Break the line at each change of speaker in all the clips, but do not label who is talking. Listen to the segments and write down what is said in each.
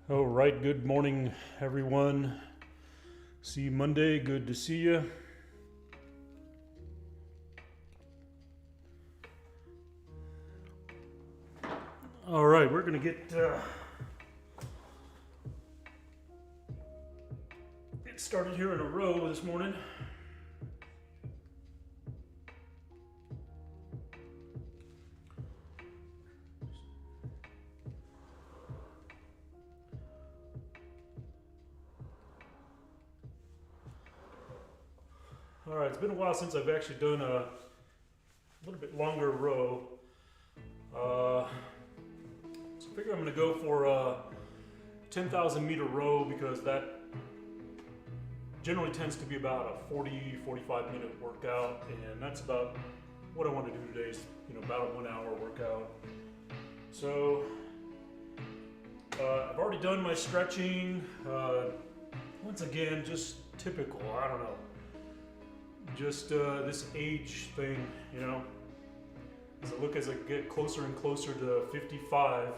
All right, good morning, everyone. See you Monday. Good to see you. All right, we're gonna get started here in a row this morning. All right, it's been a while since I've actually done a little bit longer row. So I figure I'm gonna go for a 10,000 meter row because that generally tends to be about a 40-45 minute workout, and that's about what I want to do today. Is about a 1 hour workout. So I've already done my stretching. Once again, just typical. I don't know. Just this age thing, as I get closer and closer to 55,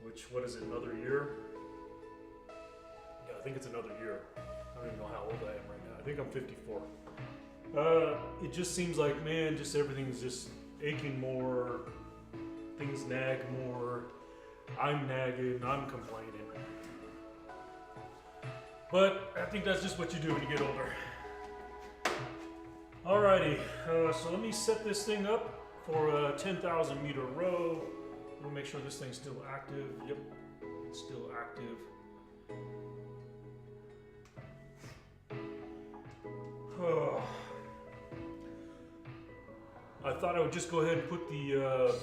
which, what is it, another year? Yeah, I think it's another year. I don't even know how old I am right now. I think I'm 54. It just seems like, man, just everything's just aching more. Things nag more. I'm nagging. I'm complaining. But I think that's just what you do when you get older. Alrighty, so let me set this thing up for a 10,000 meter row. Let me make sure this thing's still active. Yep, it's still active. I thought I would just go ahead and put the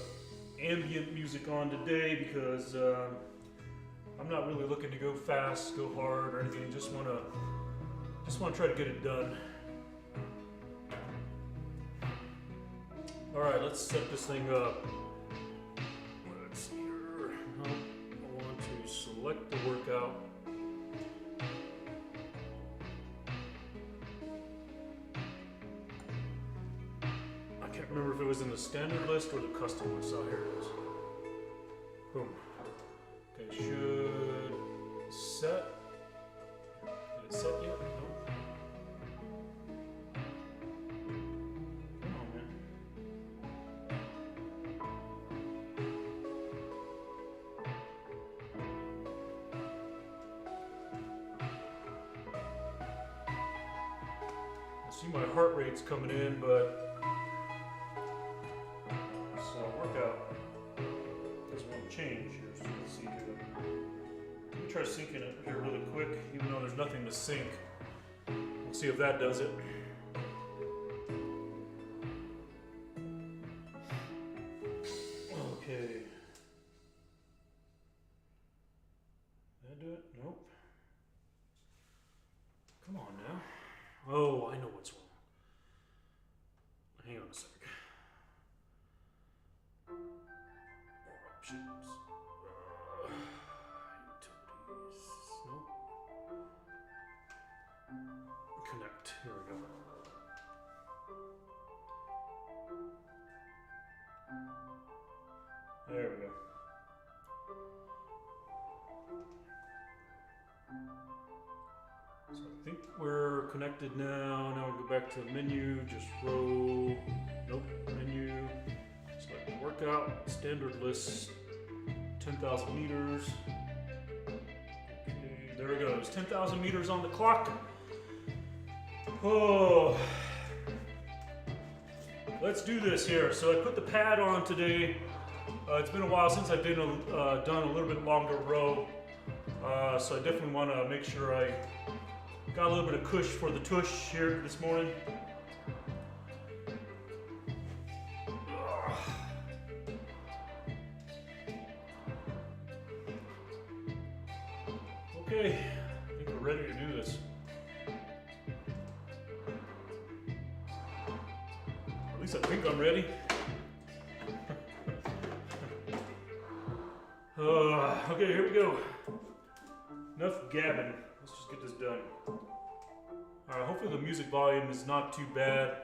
ambient music on today because I'm not really looking to go fast, go hard, or anything. Just want to try to get it done. All right, let's set this thing up. Let's see here. I want to select the workout. I can't remember if it was in the standard list or the custom list. Oh, here it is. Boom. Okay, should set. Did it set yet? Nope. See, my heart rate's coming in, but this workout doesn't want to change here. So let's see here. Let me try syncing it here really quick, even though there's nothing to sync. Let's see if that does it. Okay. Did that do it? Nope. Come on now. Oh, I know what's wrong. Hang on a sec. More options. Utilities. Nope. Connect. Here we go. There we go. So I think we're connected now. Now we go back to the menu, just row. Nope, menu. Select the workout, standard list, 10,000 meters. Okay, there it goes. 10,000 meters on the clock. Oh, let's do this here. So I put the pad on today. It's been a while since I've done a little bit longer row. So I definitely want to make sure I got a little bit of cush for the tush here this morning. Okay, I think we're ready to do this. At least I think I'm ready. Okay, here we go. Enough gabbing. Let's just get this done. Alright, hopefully the music volume is not too bad.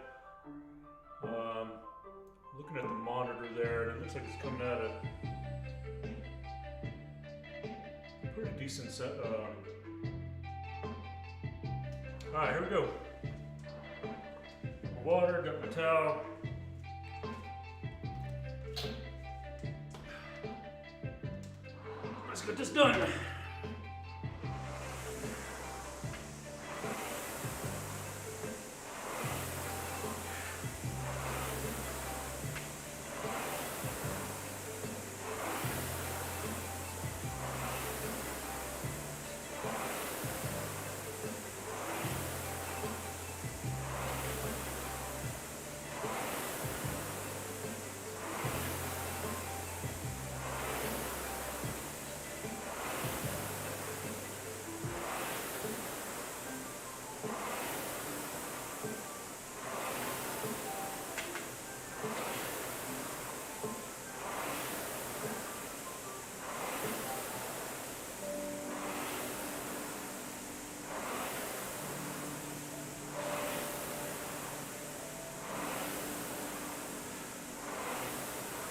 Looking at the monitor there, and it looks like it's coming out at a pretty decent set. All right, here we go. My water, got my towel. Let's get this done.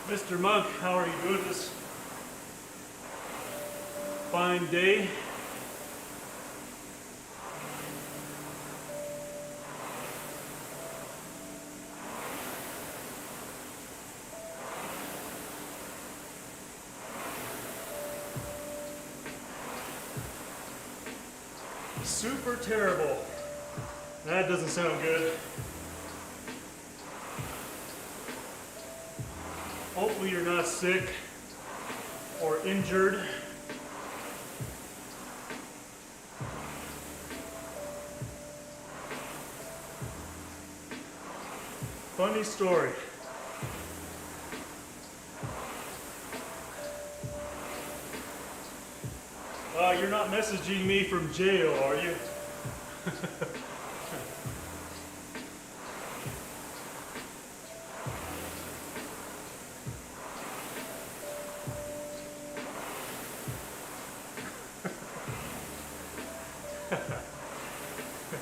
Mr. Monk, how are you doing this fine day? Super terrible. That doesn't sound good. Hopefully you're not sick or injured. Funny story. You're not messaging me from jail, are you?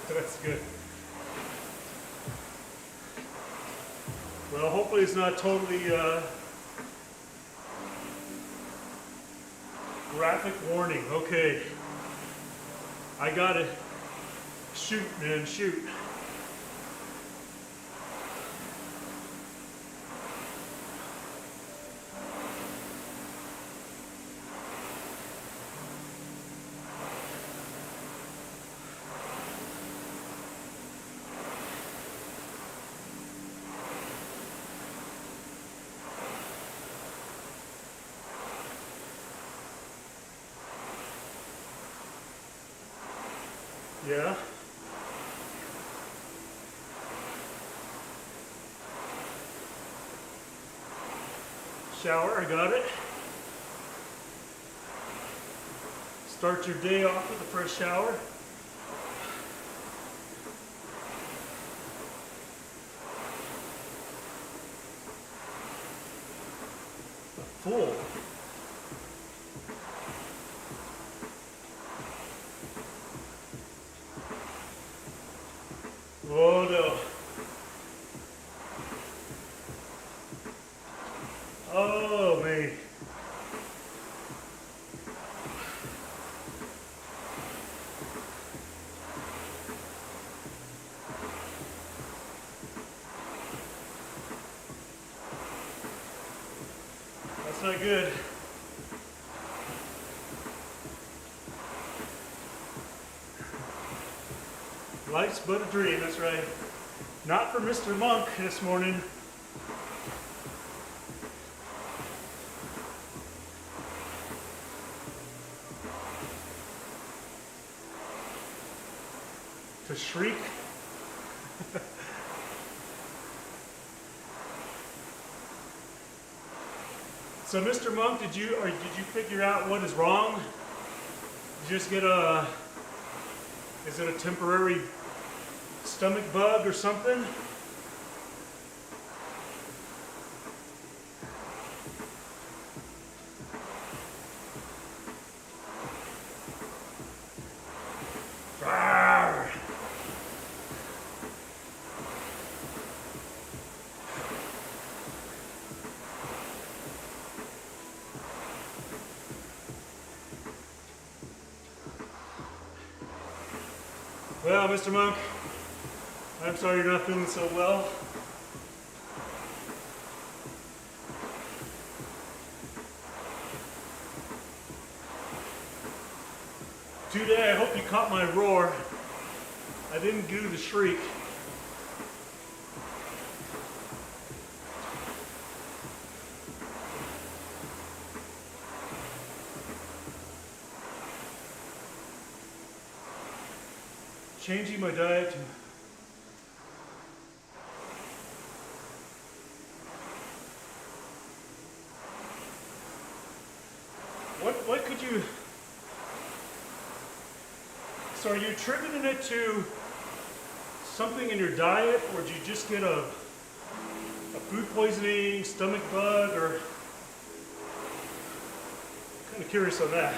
That's good. Well, hopefully it's not totally graphic warning. Okay. I gotta shoot, man, shoot. Yeah. Shower, I got it. Start your day off with a fresh shower. Full. Oh no. Oh man. That's not good. Life's but a dream, that's right. Not for Mr. Monk this morning. To shriek. So Mr. Monk, did you figure out what is wrong? Did you just get is it a temporary stomach bug or something? Rawr. Well, Mr. Monk, I'm sorry you're not feeling so well. Today, I hope you caught my roar. I didn't do the shriek. Changing my diet to what could you, so are you attributing it to something in your diet, or did you just get a food poisoning, stomach bug, or kind of curious on that.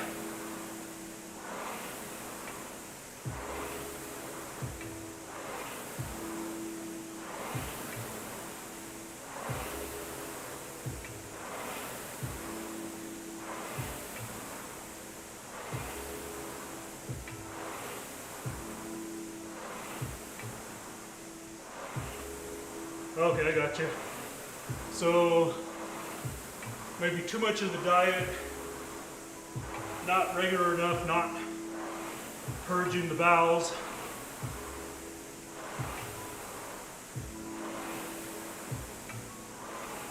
Okay, I got you. So maybe too much of the diet, not regular enough, not purging the bowels.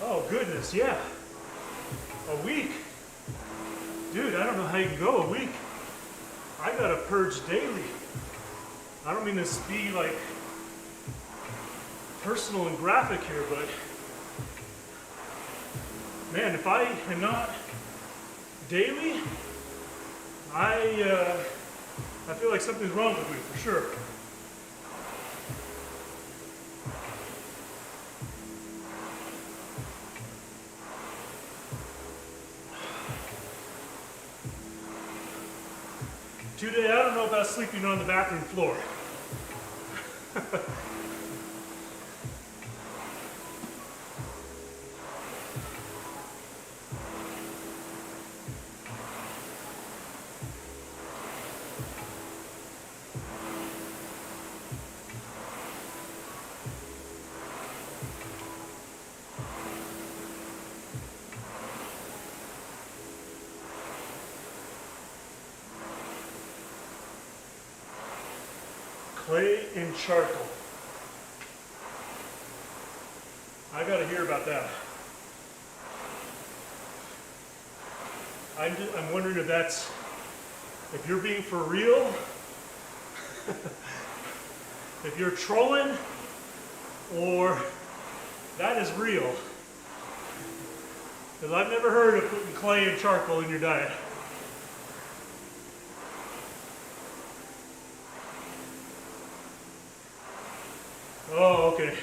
Oh goodness, yeah. A week. Dude, I don't know how you can go a week. I gotta purge daily. I don't mean to be like personal and graphic here, but man, if I am not daily, I feel like something's wrong with me for sure. Today, I don't know about sleeping on the bathroom floor. Clay and charcoal. I gotta hear about that. I'm wondering if that's, if you're being for real, if you're trolling, or that is real. Because I've never heard of putting clay and charcoal in your diet. Oh, okay.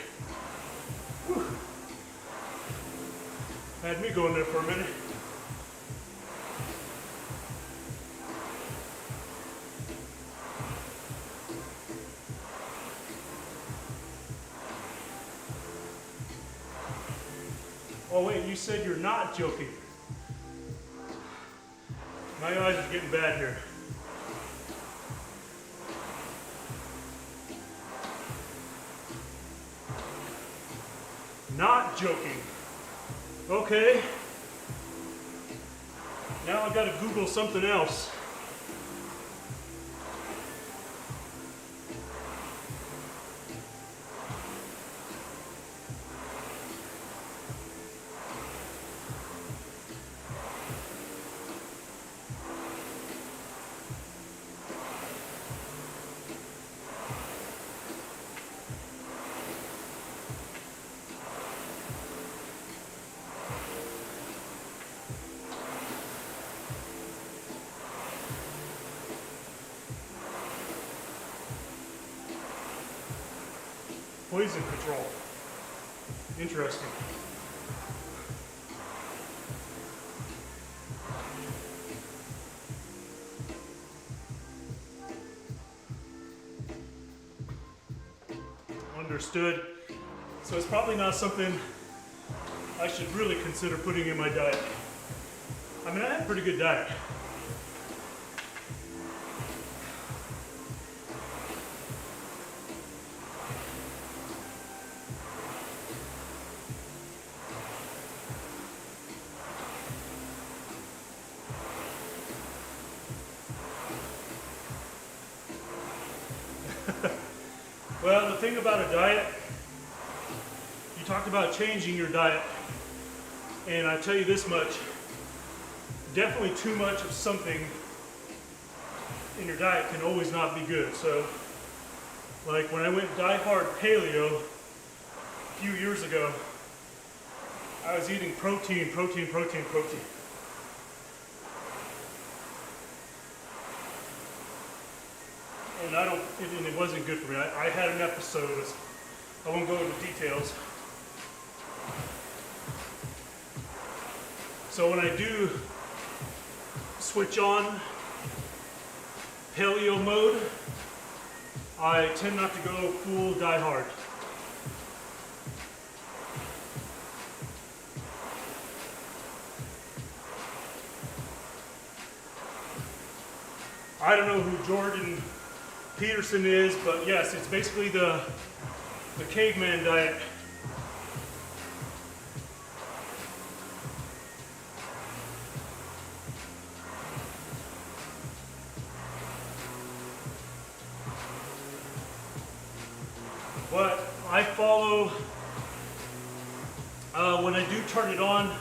Whew. Had me going there for a minute. Oh wait, you said you're not joking. My eyes are getting bad here. Not joking. Okay. Now I gotta Google something else. Poison control. Interesting. Understood. So it's probably not something I should really consider putting in my diet. I mean, I have a pretty good diet. Well, the thing about a diet, you talked about changing your diet, and I tell you this much, definitely too much of something in your diet can always not be good. So, like when I went die-hard paleo a few years ago, I was eating protein. And it wasn't good for me. I had an episode, I won't go into details. So when I do switch on paleo mode, I tend not to go full die hard. I don't know who Jordan Peterson is, but yes, it's basically the caveman diet. But I follow, when I do turn it on,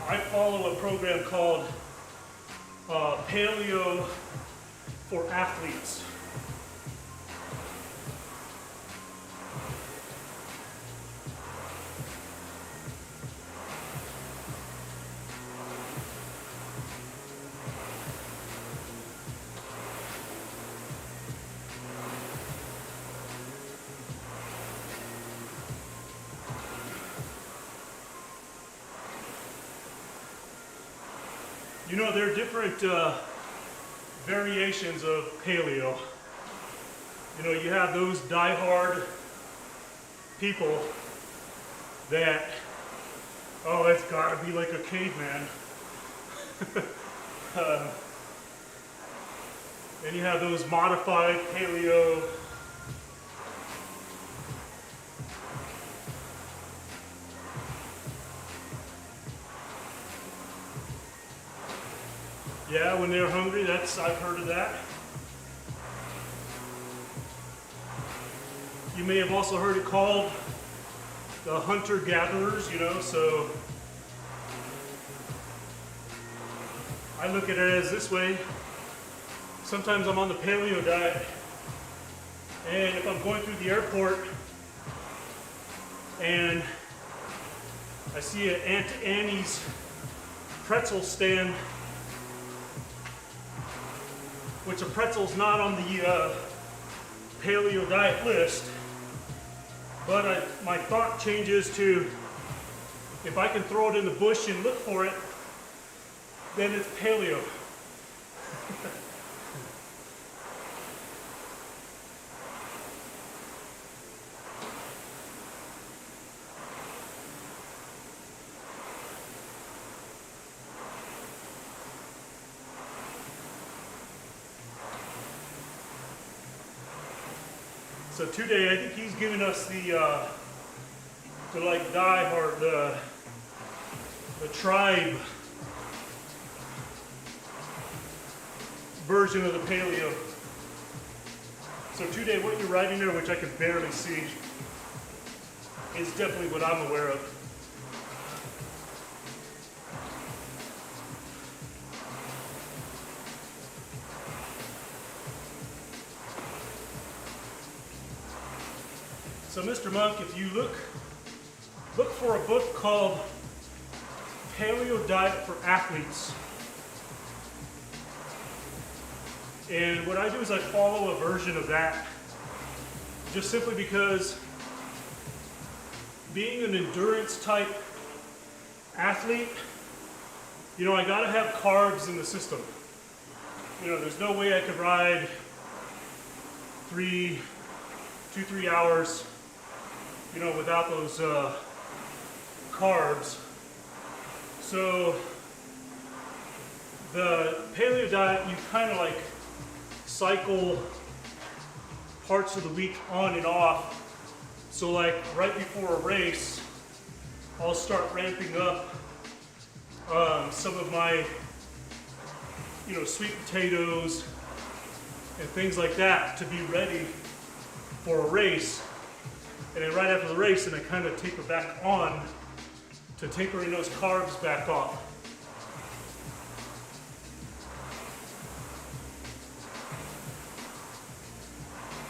I follow a program called Paleo for Athletes. You know, there are different variations of paleo. You know, you have those die-hard people that, oh, it's gotta be like a caveman. Then you have those modified paleo. Yeah, when they're hungry, I've heard of that. You may have also heard it called the hunter-gatherers, you know, so I look at it as this way. Sometimes I'm on the paleo diet, and if I'm going through the airport and I see an Aunt Annie's pretzel stand, which a pretzel's not on the paleo diet list, but my thought changes to, if I can throw it in the bush and look for it, then it's paleo. So today, I think he's giving us the like die-hard, the tribe version of the paleo. So today, what you're writing there, which I can barely see, is definitely what I'm aware of. So Mr. Monk, if you look for a book called Paleo Diet for Athletes. And what I do is I follow a version of that, just simply because being an endurance type athlete, you know, I gotta have carbs in the system. You know, there's no way I could ride 3 hours, you know, without those carbs. So the paleo diet, you kind of like cycle parts of the week on and off. So like right before a race, I'll start ramping up some of my, you know, sweet potatoes and things like that to be ready for a race, and then right after the race, then I kind of taper back on to tapering those carbs back off.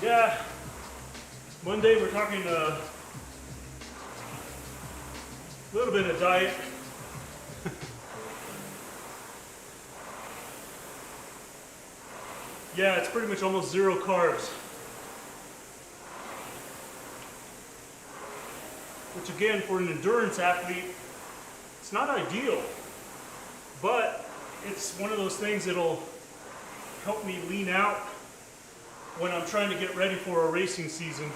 Yeah, Monday we're talking a little bit of diet. Yeah, it's pretty much almost zero carbs. Which again, for an endurance athlete, it's not ideal, but it's one of those things that'll help me lean out when I'm trying to get ready for a racing season.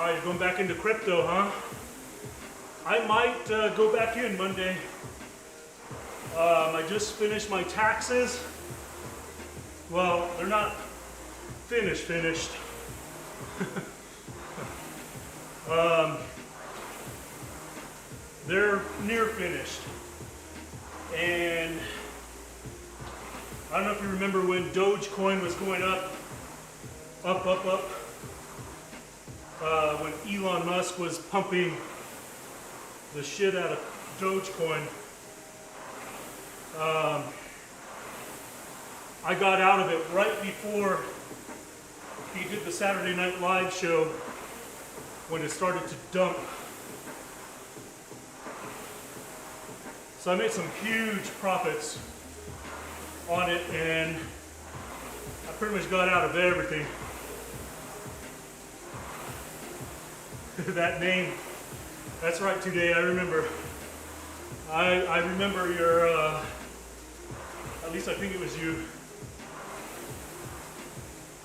You're going back into crypto, huh? I might go back in Monday. I just finished my taxes. Well, they're not finished. They're near finished. And I don't know if you remember when Dogecoin was going up. When Elon Musk was pumping the shit out of Dogecoin. I got out of it right before he did the Saturday Night Live show when it started to dump. So I made some huge profits on it, and I pretty much got out of everything. That name, that's right, today I remember. I remember your, at least I think it was you.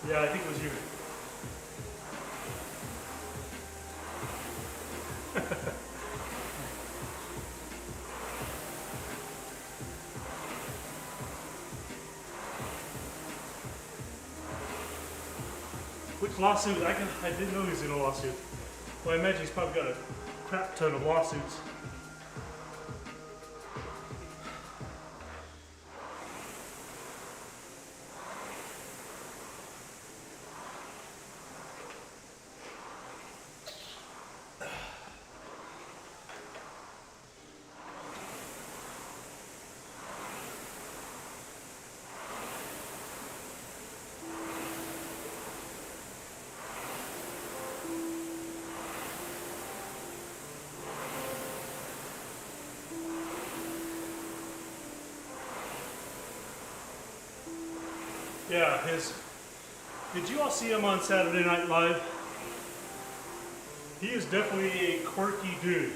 Yeah, I think it was you. Which lawsuit? I didn't know he was in a lawsuit. Well, I imagine he's probably got a crap ton of lawsuits. Yeah, did you all see him on Saturday Night Live? He is definitely a quirky dude.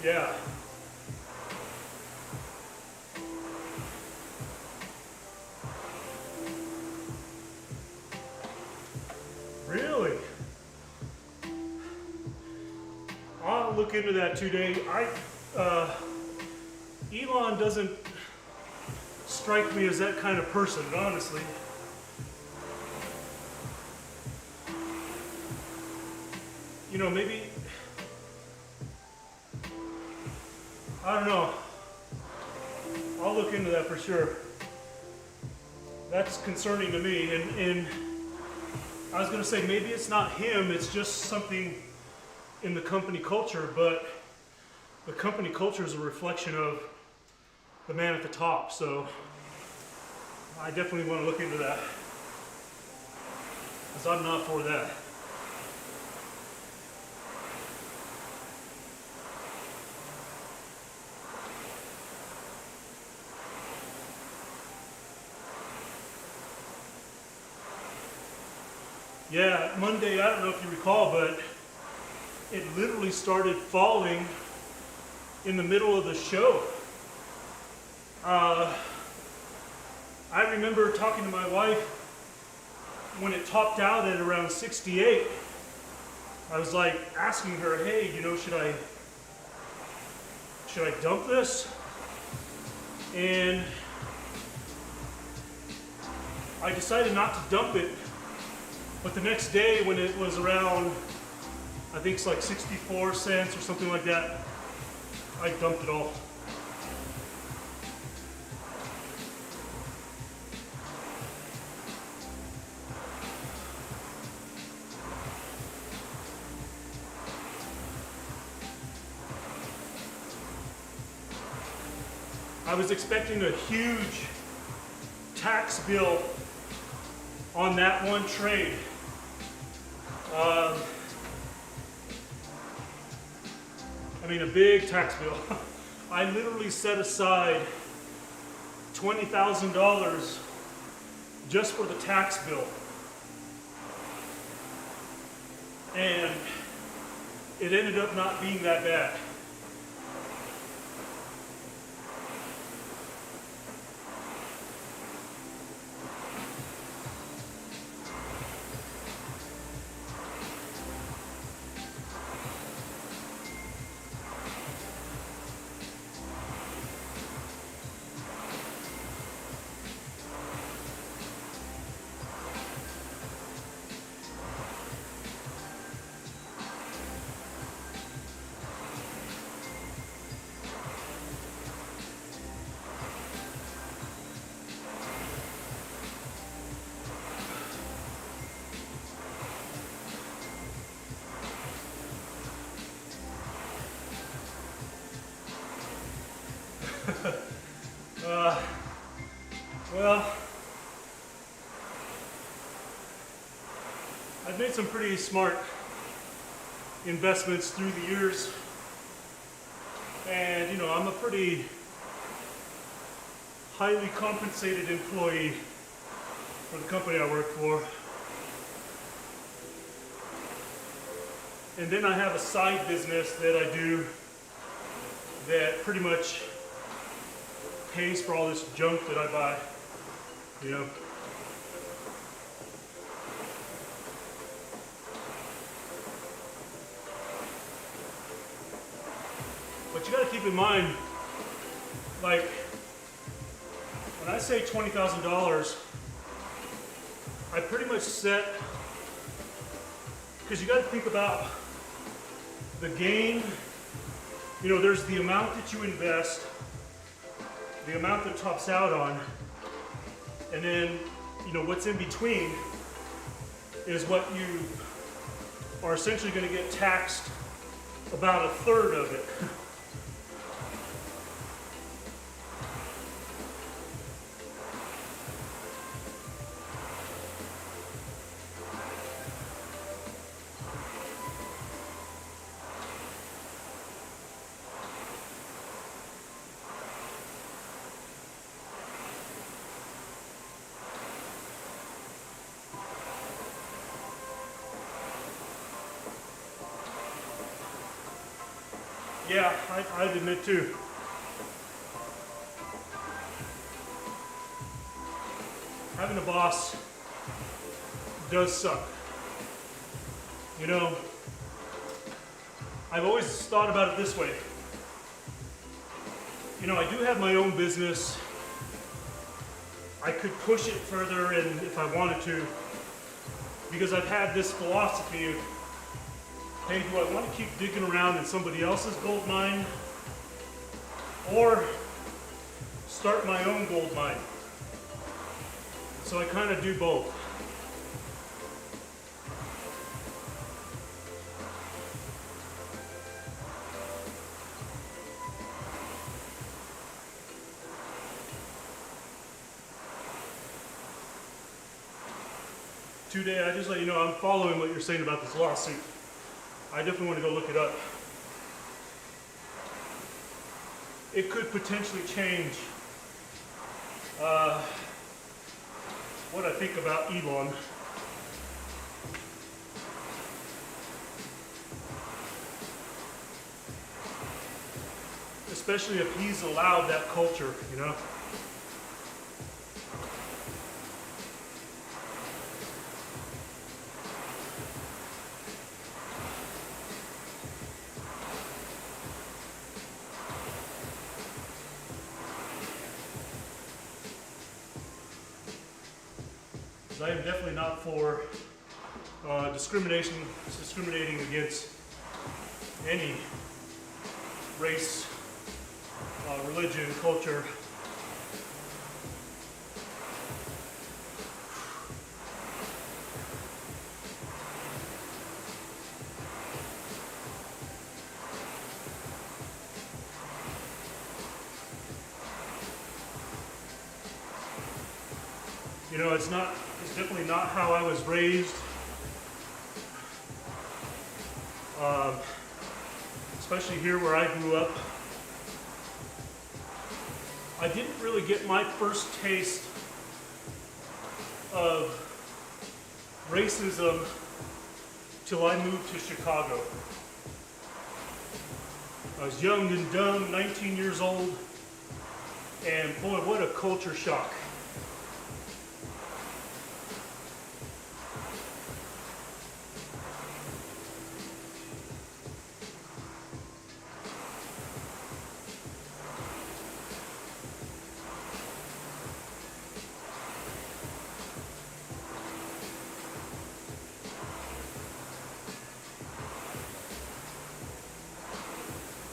Yeah. Really? I'll look into that today. Elon doesn't strike me as that kind of person, honestly. You know, maybe, I don't know. I'll look into that for sure. That's concerning to me. And I was going to say, maybe it's not him, it's just something in the company culture, but the company culture is a reflection of the man at the top. So I definitely want to look into that, because I'm not for that. Yeah, Monday, I don't know if you recall, but it literally started falling in the middle of the show. I remember talking to my wife when it topped out at around 68. I was like asking her, hey, you know, should I dump this? And I decided not to dump it. But the next day, when it was around, I think it's like 64 cents or something like that, I dumped it all. I was expecting a huge tax bill on that one trade. I mean, a big tax bill. I literally set aside $20,000 just for the tax bill. And it ended up not being that bad. Well, I've made some pretty smart investments through the years, and you know, I'm a pretty highly compensated employee for the company I work for. And then I have a side business that I do that pretty much pays for all this junk that I buy, you know. But you gotta keep in mind, like, when I say $20,000, I pretty much set, because you gotta think about the gain. You know, there's the amount that you invest, the amount that tops out on, and then, you know, what's in between is what you are essentially going to get taxed about a third of it. Yeah, I'd admit too. Having a boss does suck. You know, I've always thought about it this way. You know, I do have my own business. I could push it further and if I wanted to, because I've had this philosophy of, hey, do I want to keep digging around in somebody else's gold mine or start my own gold mine? So I kind of do both. today. I just let you know I'm following what you're saying about this lawsuit. I definitely want to go look it up. It could potentially change what I think about Elon. Especially if he's allowed that culture, you know? I am definitely not for discriminating against any race, religion, culture. You know, it's definitely not how I was raised. Especially here where I grew up. I didn't really get my first taste of racism till I moved to Chicago. I was young and dumb, 19 years old, and boy, what a culture shock.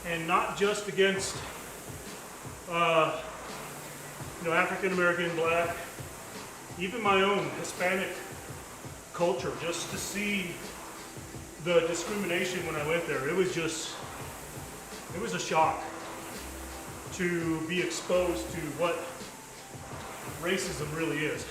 And not just against, African American, Black, even my own Hispanic culture. Just to see the discrimination when I went there, it was a shock to be exposed to what racism really is.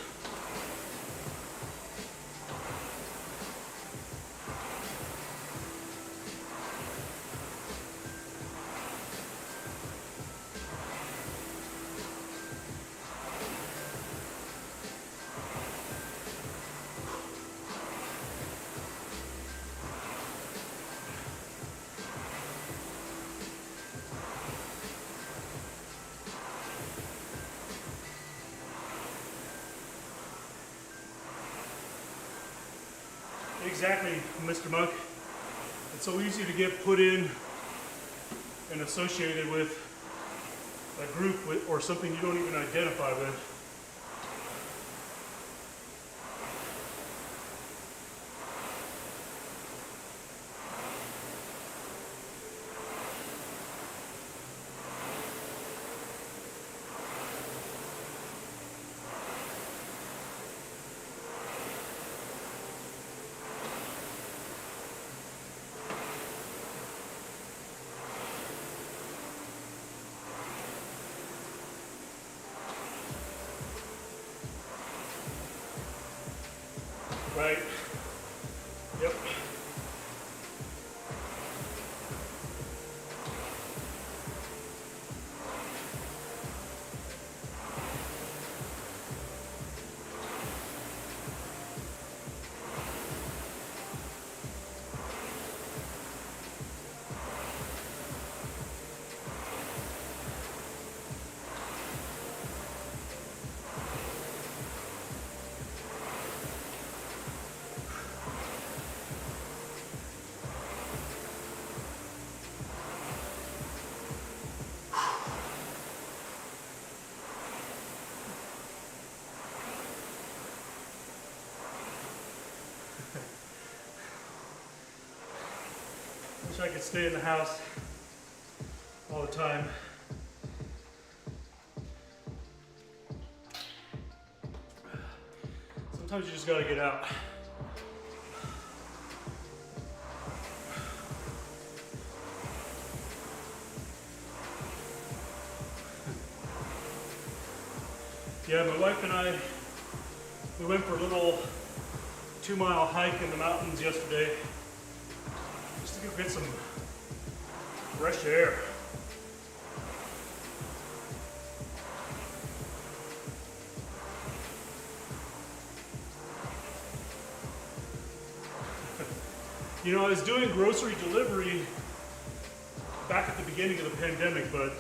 Exactly, Mr. Monk. It's so easy to get put in and associated with a group or something you don't even identify with. Right. Yep. Wish I could stay in the house all the time. Sometimes you just gotta get out. Yeah, my wife and I, we went for a little 2-mile hike in the mountains yesterday just to go get some fresh air. You know, I was doing grocery delivery back at the beginning of the pandemic, but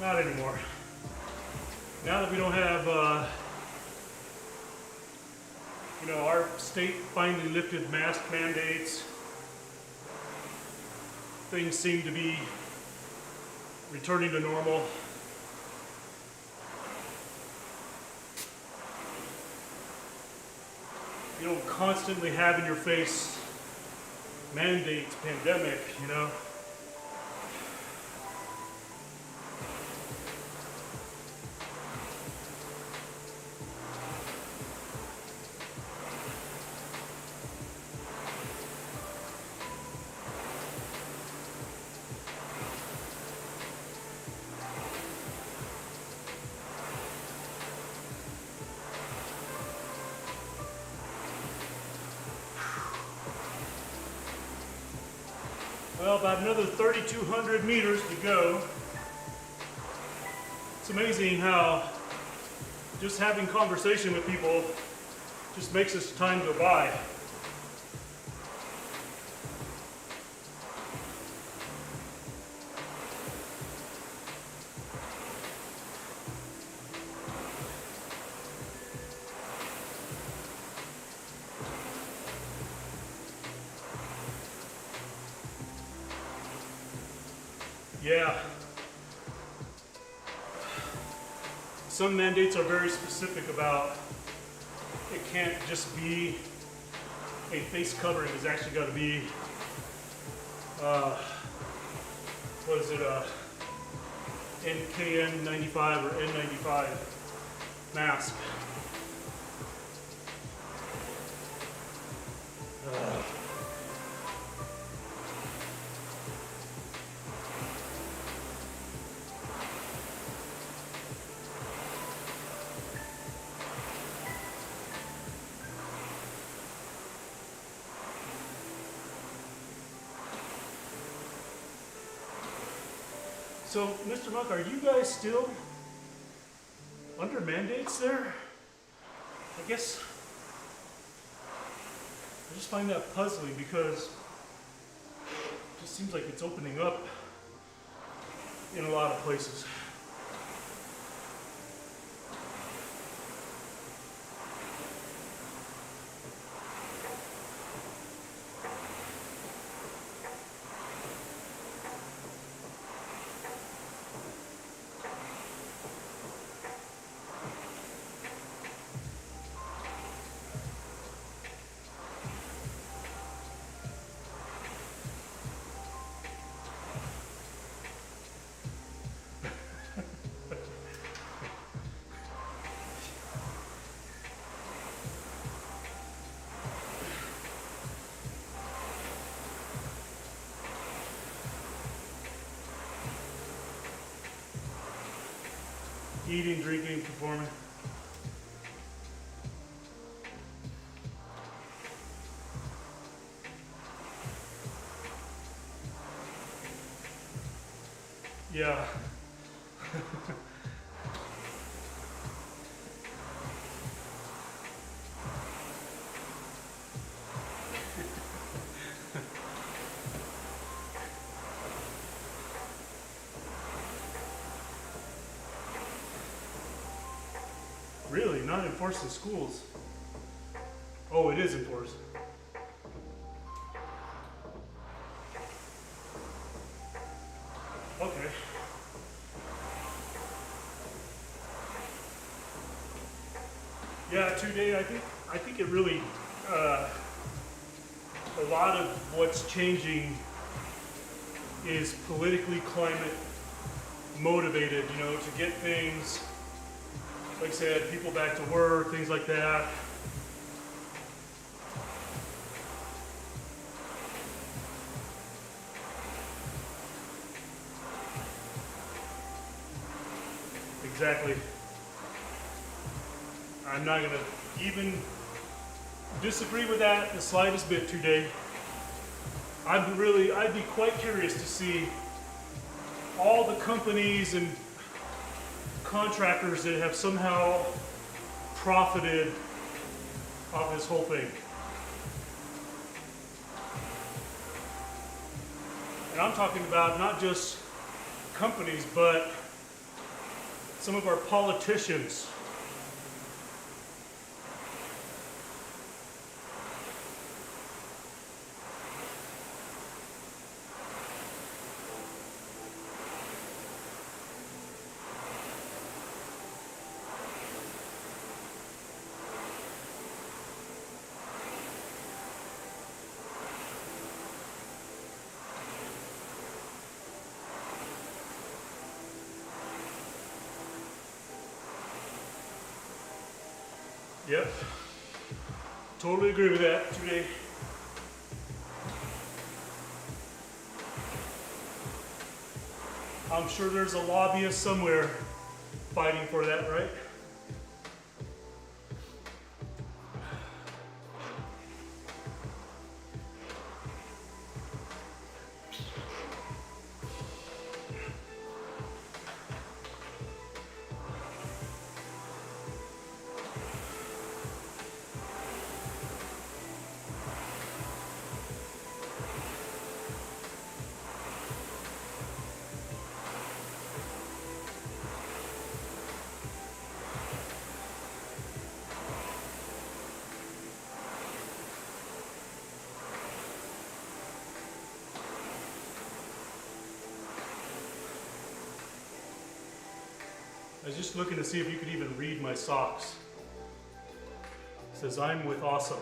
not anymore. Now that we don't have, you know, our state finally lifted mask mandates, things seem to be returning to normal. You don't constantly have in your face mandates, pandemic, you know. Well, about another 3,200 meters to go. It's amazing how just having conversation with people just makes this time go by. Yeah. Some mandates are very specific about it can't just be a face covering. It's actually got to be, what is it, NKN95 or N95 mask. So, Mr. Monk, are you guys still under mandates there? I guess I just find that puzzling because it just seems like it's opening up in a lot of places. Eating, drinking, performing. Yeah. Really? Not enforced in schools? Oh, it is enforced. Okay. Yeah, today I think it really a lot of what's changing is politically climate motivated, you know, to get things, like I said, people back to work, things like that. Exactly. I'm not gonna even disagree with that the slightest bit today. I'd be quite curious to see all the companies and contractors that have somehow profited off this whole thing. And I'm talking about not just companies, but some of our politicians. Yep, totally agree with that today. I'm sure there's a lobbyist somewhere fighting for that, right? I was just looking to see if you could even read my socks. It says, I'm with Awesome.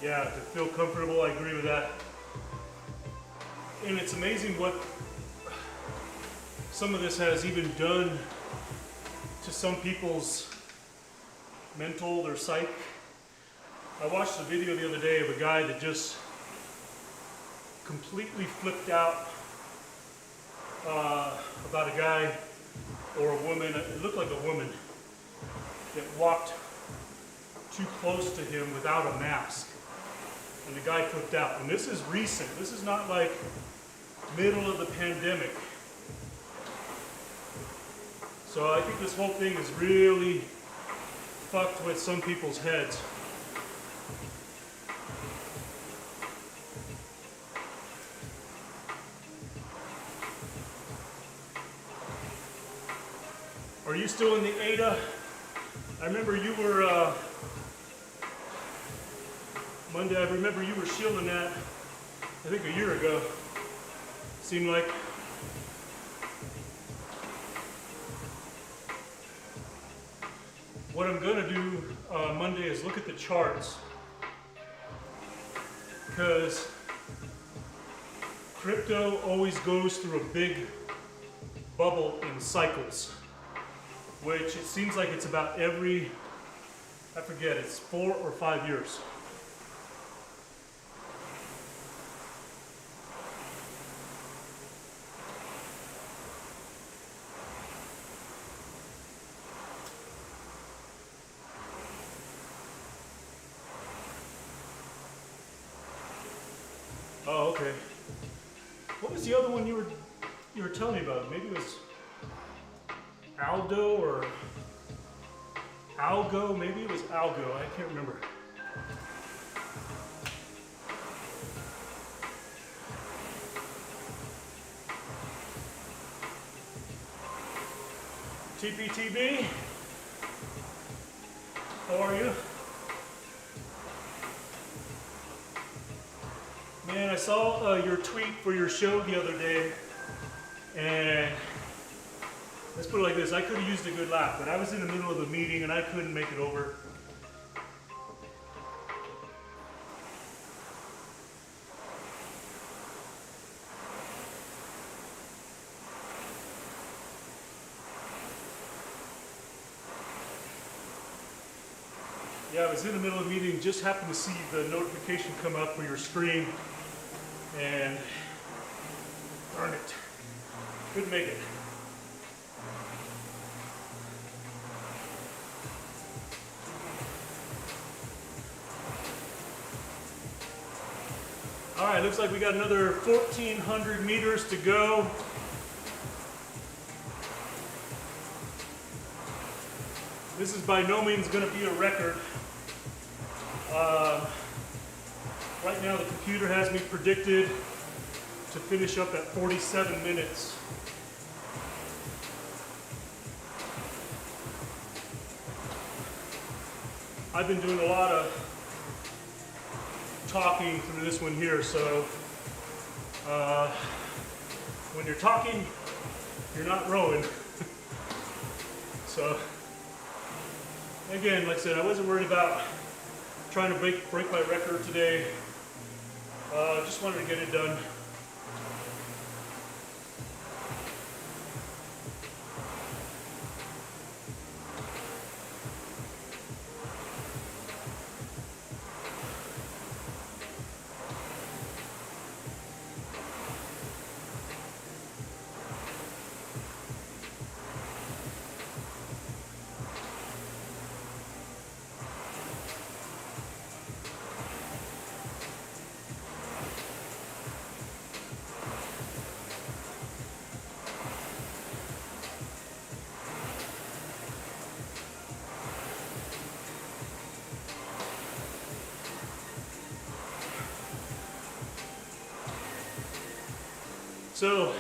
Yeah, to feel comfortable, I agree with that. And it's amazing what some of this has even done to some people's mental, their psyche. I watched a video the other day of a guy that just completely flipped out about a guy or a woman, it looked like a woman, that walked too close to him without a mask. And the guy flipped out. And this is recent. This is not like middle of the pandemic. So I think this whole thing is really fucked with some people's heads. Are you still in the Ada? I remember you were Monday, I remember you were shielding that, I think a year ago. Seemed like. What I'm gonna do Monday is look at the charts. Because crypto always goes through a big bubble in cycles. Which it seems like it's about every, I forget, it's 4 or 5 years. Oh, okay. What was the other one you were telling me about? Maybe it was Aldo or Algo? Maybe it was Algo. I can't remember. TPTB, how are you? Man, I saw your tweet for your show the other day, and let's put it like this, I could have used a good laugh, but I was in the middle of a meeting and I couldn't make it over. Yeah, I was in the middle of a meeting, just happened to see the notification come up for your stream, and darn it, couldn't make it. All right, looks like we got another 1,400 meters to go. This is by no means going to be a record. Right now the computer has me predicted to finish up at 47 minutes. I've been doing a lot of talking through this one here, so when you're talking, you're not rowing. So again, like I said, I wasn't worried about trying to break my record today. Just wanted to get it done. So,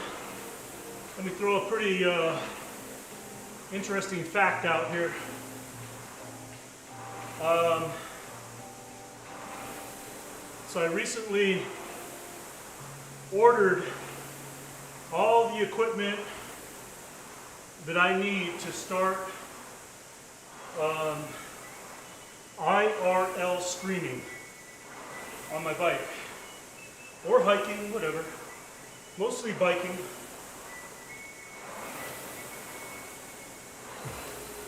let me throw a pretty interesting fact out here. So I recently ordered all the equipment that I need to start IRL streaming on my bike, or hiking, whatever. Mostly biking.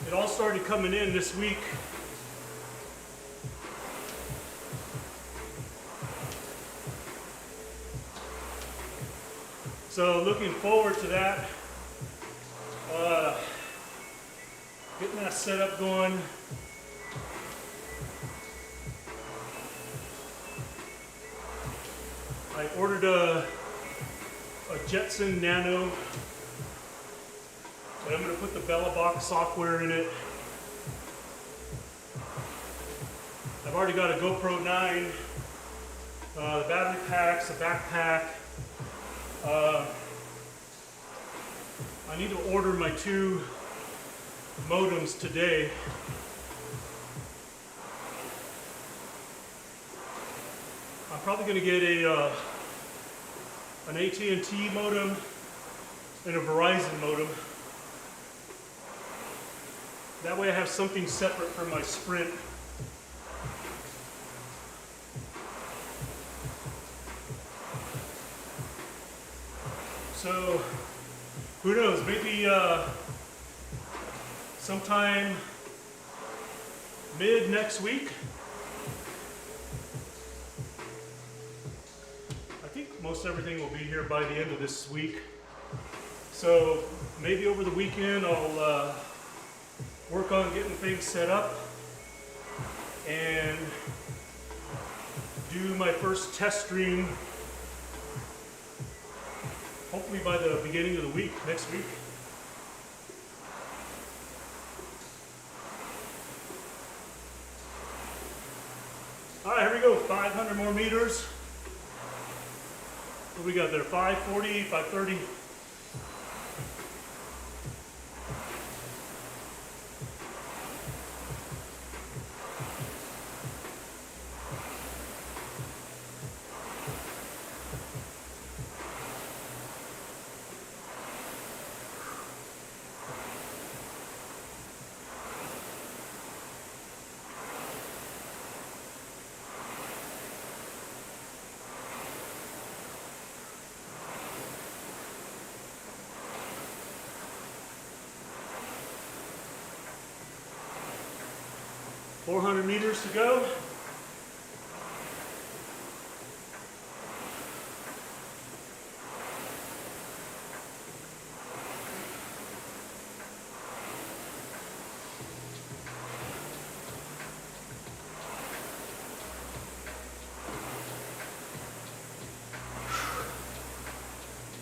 It all started coming in this week. So looking forward to that. Getting that setup going. I ordered a Jetson Nano, but I'm going to put the BellaBox software in it. I've already got a GoPro 9, the battery packs, the backpack. I need to order my 2 modems today. I'm probably going to get an AT&T modem and a Verizon modem. That way I have something separate for my Sprint. So, who knows, maybe sometime mid next week. I think most everything will be here by the end of this week. So maybe over the weekend I'll work on getting things set up and do my first test stream hopefully by the beginning of the week, next week. All right, here we go, 500 more meters. What do we got there, 540, 530? 400 meters to go.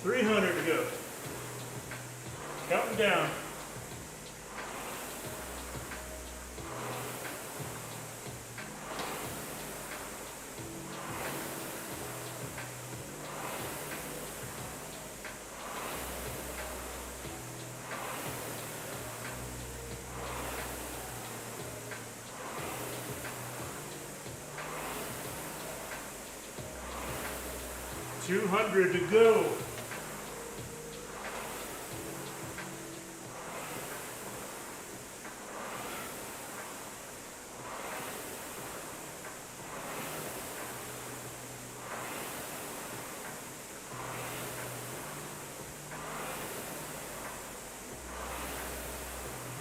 $300 to go. Counting down. $200 to go.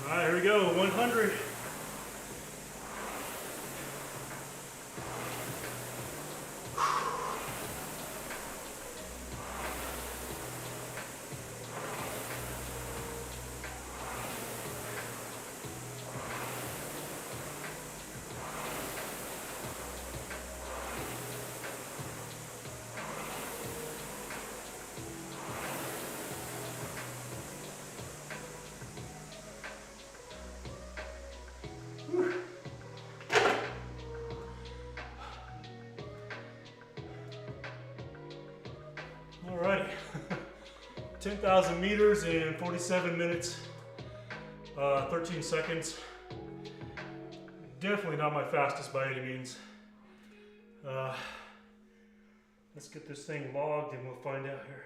All right, here we go, 100. Alrighty, 10,000 meters in 47 minutes, 13 seconds. Definitely not my fastest by any means. Let's get this thing logged and we'll find out here.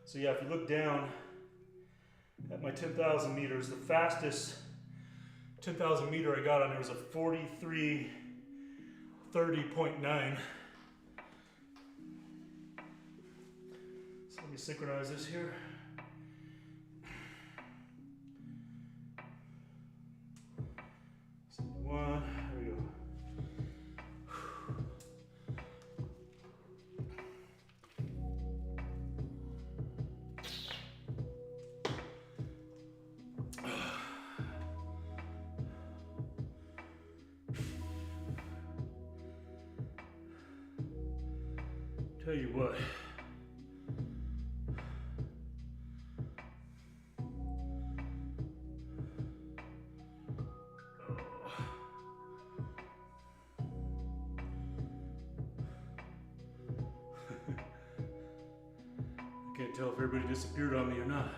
So yeah, if you look down at my 10,000 meters, the fastest 10,000 meter I got on there was a 43:30.9. So let me synchronize this here. So one, there we go. Tell you what. I can't tell if everybody disappeared on me or not.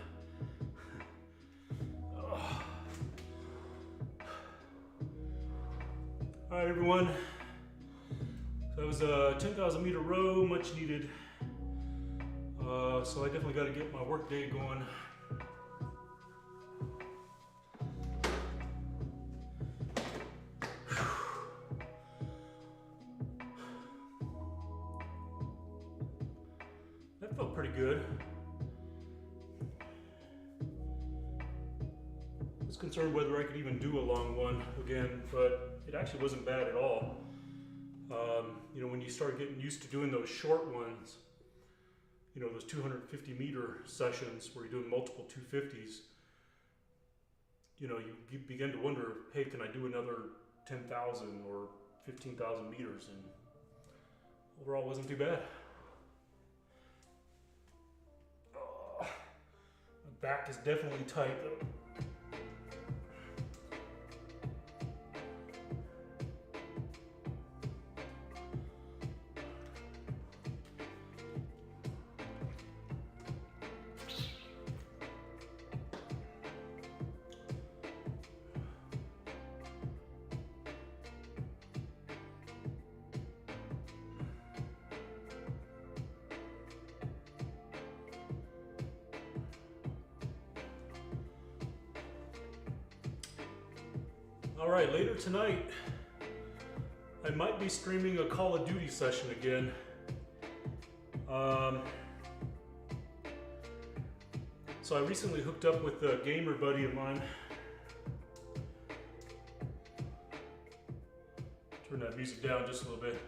All right, everyone. That was a 10,000 meter row, much needed. So I definitely got to get my work day going. That felt pretty good. I was concerned whether I could even do a long one again, but it actually wasn't bad at all. You know, when you start getting used to doing those short ones, you know, those 250 meter sessions where you're doing multiple 250s, you know, you begin to wonder, hey, can I do another 10,000 or 15,000 meters? And overall, it wasn't too bad. My back is definitely tight though. All right, later tonight, I might be streaming a Call of Duty session again. So I recently hooked up with a gamer buddy of mine. Turn that music down just a little bit.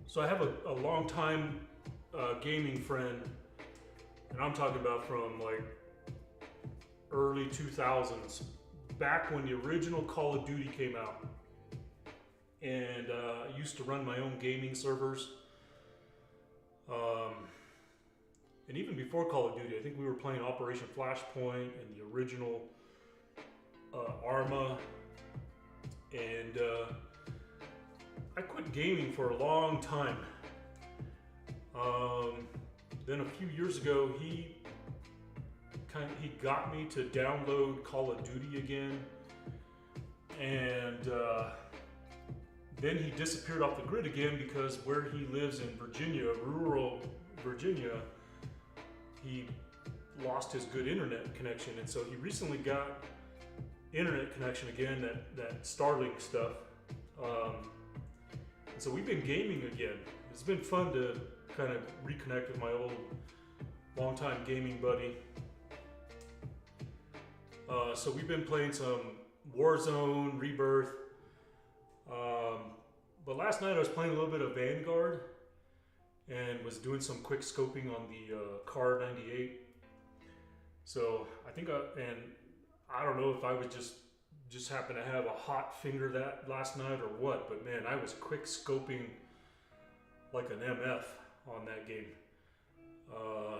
So I have a long time gaming friend, and I'm talking about from like early 2000s, back when the original Call of Duty came out. And I used to run my own gaming servers. And even before Call of Duty, I think we were playing Operation Flashpoint and the original Arma. And I quit gaming for a long time. Then a few years ago, he got me to download Call of Duty again, and then he disappeared off the grid again because where he lives in Virginia, rural Virginia, he lost his good internet connection, and so he recently got internet connection again, that Starlink stuff. And so we've been gaming again. It's been fun to kind of reconnect with my old longtime gaming buddy. So we've been playing some Warzone, Rebirth. But last night I was playing a little bit of Vanguard and was doing some quick scoping on the Kar 98. So I think, and I don't know if I was just happened to have a hot finger that last night or what, but man, I was quick scoping like an MF on that game.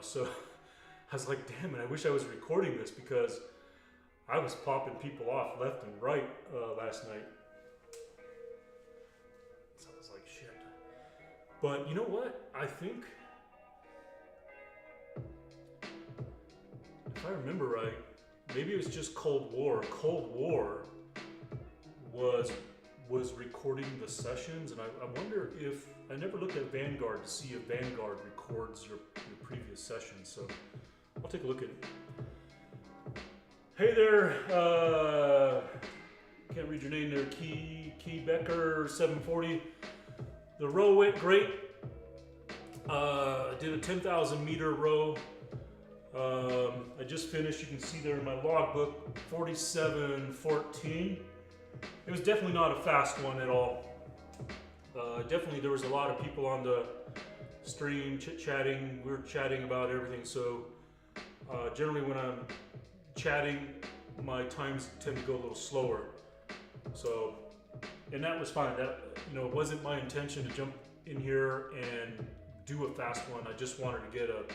So I was like, damn it, I wish I was recording this because I was popping people off left and right last night. So I was like, shit. But you know what? I think, if I remember right, maybe it was just Cold War. Cold War was recording the sessions, and I wonder if, I never looked at Vanguard to see if Vanguard records your previous sessions, so I'll take a look at it. Hey there, can't read your name there, Key Becker 740. The row went great. I did a 10,000 meter row. I just finished, you can see there in my logbook, 47:14. It was definitely not a fast one at all. Definitely there was a lot of people on the stream chit-chatting. We were chatting about everything, so generally when I'm chatting, my times tend to go a little slower. So, and that was fine. That, it wasn't my intention to jump in here and do a fast one. I just wanted to get a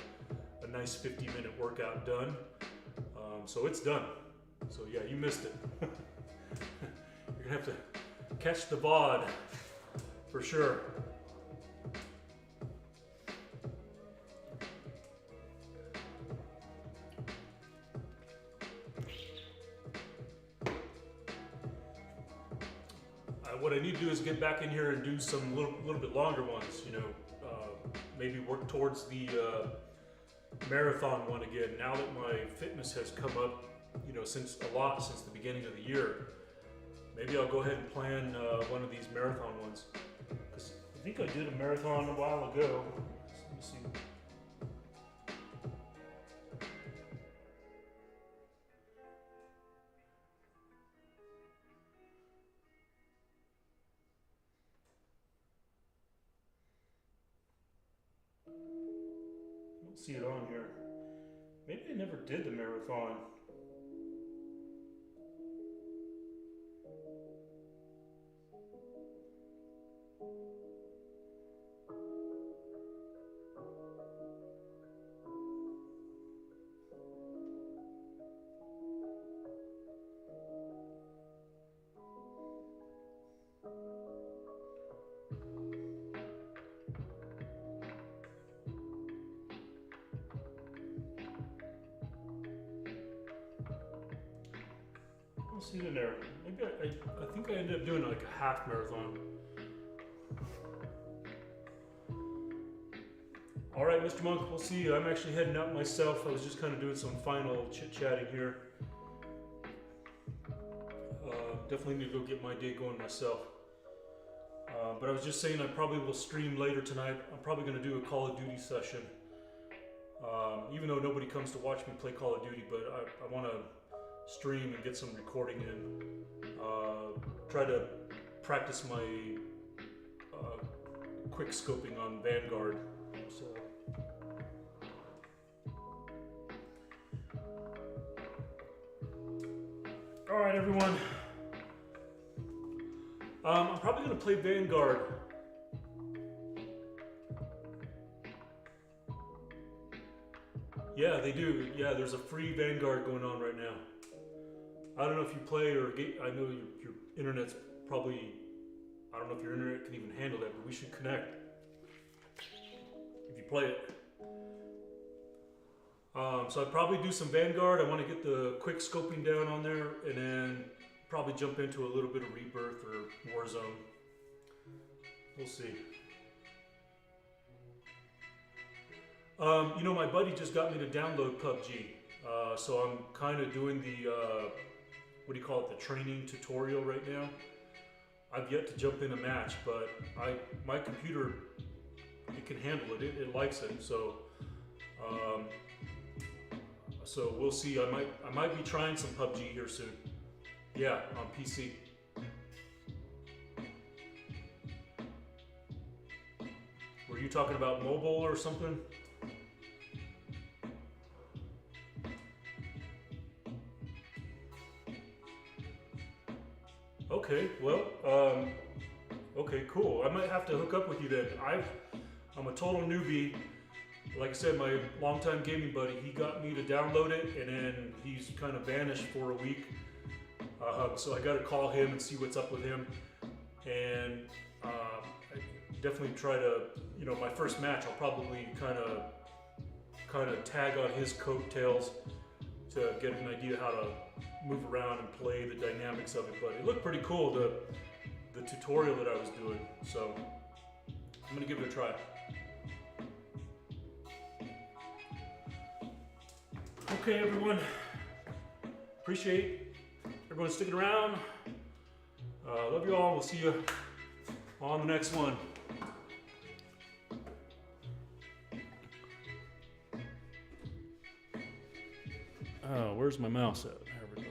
nice 50-minute workout done. So it's done. So yeah, you missed it. You're gonna have to catch the VOD for sure. What I need to do is get back in here and do some little bit longer ones. Maybe work towards the marathon one again. Now that my fitness has come up, since the beginning of the year, maybe I'll go ahead and plan one of these marathon ones. 'Cause I think I did a marathon a while ago. Let me see. I don't see it on here. Maybe I never did the marathon. I don't see it in there. Maybe I think I ended up doing like a half marathon. All right, Mr. Monk, we'll see you. I'm actually heading out myself. I was just kind of doing some final chit-chatting here. Definitely need to go get my day going myself. But I was just saying I probably will stream later tonight. I'm probably going to do a Call of Duty session. Even though nobody comes to watch me play Call of Duty, but I want to stream and get some recording in. Try to practice my quick scoping on Vanguard. So. All right, everyone. I'm probably going to play Vanguard. Yeah, they do. Yeah, there's a free Vanguard going on right now. I don't know if you play or get, I know your internet's probably, I don't know if your internet can even handle that, but we should connect if you play it. So I'd probably do some Vanguard. I want to get the quick scoping down on there, and then probably jump into a little bit of Rebirth or Warzone. We'll see. You know, my buddy just got me to download PUBG, so I'm kind of doing the, what do you call it, the training tutorial right now. I've yet to jump in a match, but my computer, it can handle it. It likes it, so so we'll see. I might be trying some PUBG here soon. Yeah, on PC. Were you talking about mobile or something? Okay, well, okay, cool. I might have to hook up with you then. I'm a total newbie. Like I said, my longtime gaming buddy, he got me to download it, and then he's kind of vanished for a week. So I got to call him and see what's up with him. And I definitely try to, you know, my first match, I'll probably kind of tag on his coattails to get an idea how to move around and play the dynamics of it. But it looked pretty cool, the tutorial that I was doing. So I'm gonna give it a try. Okay, everyone. Appreciate everyone sticking around. Love you all. We'll see you on the next one. Oh, where's my mouse at? There we go.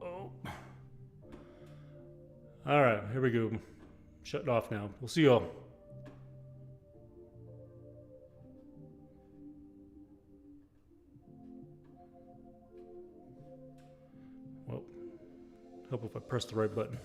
Oh. All right, here we go. Shut it off now. We'll see y'all. Well, help if I press the right button.